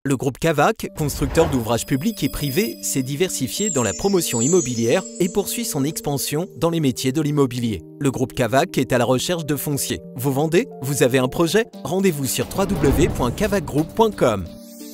Le groupe Cavac, constructeur d'ouvrages publics et privés, s'est diversifié dans la promotion immobilière et poursuit son expansion dans les métiers de l'immobilier. Le groupe Cavac est à la recherche de foncier. Vous vendez? Vous avez un projet? Rendez-vous sur www.cavacgroup.com.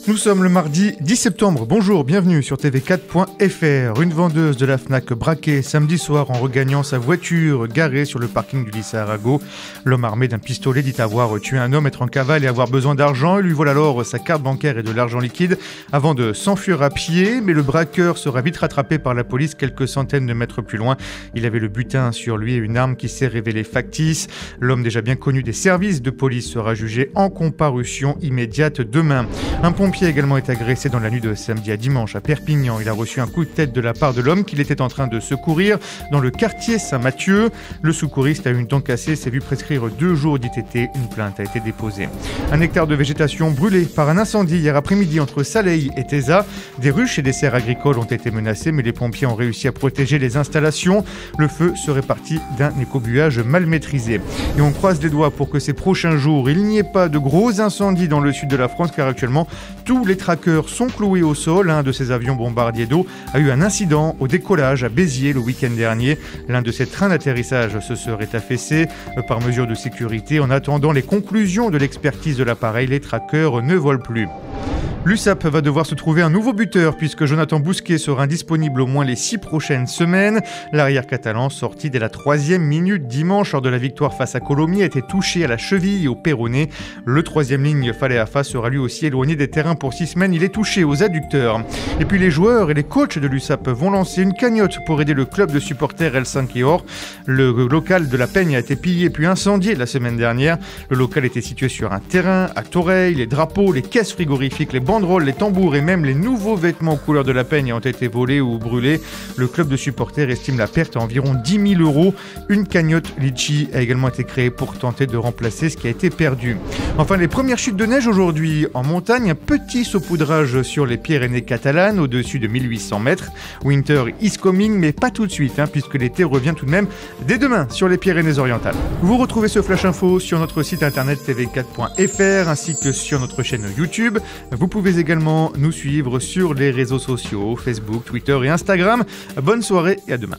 Nous sommes le mardi 10 septembre. Bonjour, bienvenue sur tv4.fr. Une vendeuse de la Fnac braquée samedi soir en regagnant sa voiture garée sur le parking du lycée Arago. L'homme armé d'un pistolet dit avoir tué un homme, être en cavale et avoir besoin d'argent. Il lui vole alors sa carte bancaire et de l'argent liquide avant de s'enfuir à pied. Mais le braqueur sera vite rattrapé par la police quelques centaines de mètres plus loin. Il avait le butin sur lui et une arme qui s'est révélée factice. L'homme déjà bien connu des services de police sera jugé en comparution immédiate demain. Un pompier a également été agressé dans la nuit de samedi à dimanche à Perpignan. Il a reçu un coup de tête de la part de l'homme qu'il était en train de secourir dans le quartier Saint-Mathieu. Le secouriste a eu une dent cassée, s'est vu prescrire 2 jours d'ITT. Une plainte a été déposée. Un hectare de végétation brûlé par un incendie hier après-midi entre Saleil et Téza. Des ruches et des serres agricoles ont été menacées, mais les pompiers ont réussi à protéger les installations. Le feu serait parti d'un écobuage mal maîtrisé. Et on croise les doigts pour que ces prochains jours, il n'y ait pas de gros incendies dans le sud de la France, car actuellement, tous les trackers sont cloués au sol. Un de ces avions bombardiers d'eau a eu un incident au décollage à Béziers le week-end dernier. L'un de ces trains d'atterrissage se serait affaissé par mesure de sécurité. En attendant les conclusions de l'expertise de l'appareil, les trackers ne volent plus. L'USAP va devoir se trouver un nouveau buteur puisque Jonathan Bousquet sera indisponible au moins les 6 prochaines semaines. L'arrière catalan, sorti dès la 3e minute dimanche lors de la victoire face à Colomiers, a été touché à la cheville et au péroné. Le 3e ligne Faleafa sera lui aussi éloigné des terrains pour 6 semaines. Il est touché aux adducteurs. Et puis les joueurs et les coachs de l'USAP vont lancer une cagnotte pour aider le club de supporters El Sanquior. Le local de la Peigne a été pillé puis incendié la semaine dernière. Le local était situé sur un terrain à Toreil. Les drapeaux, les caisses frigorifiques, les banderoles, les tambours et même les nouveaux vêtements aux couleurs de la Peigne ont été volés ou brûlés. Le club de supporters estime la perte à environ 10 000 €. Une cagnotte Litchi a également été créée pour tenter de remplacer ce qui a été perdu. Enfin, les premières chutes de neige aujourd'hui en montagne. Un petit saupoudrage sur les Pyrénées catalanes au-dessus de 1800 mètres. Winter is coming, mais pas tout de suite, puisque l'été revient tout de même dès demain sur les Pyrénées-Orientales. Vous retrouvez ce Flash Info sur notre site internet tv4.fr ainsi que sur notre chaîne YouTube. Vous pouvez également nous suivre sur les réseaux sociaux, Facebook, Twitter et Instagram. Bonne soirée et à demain.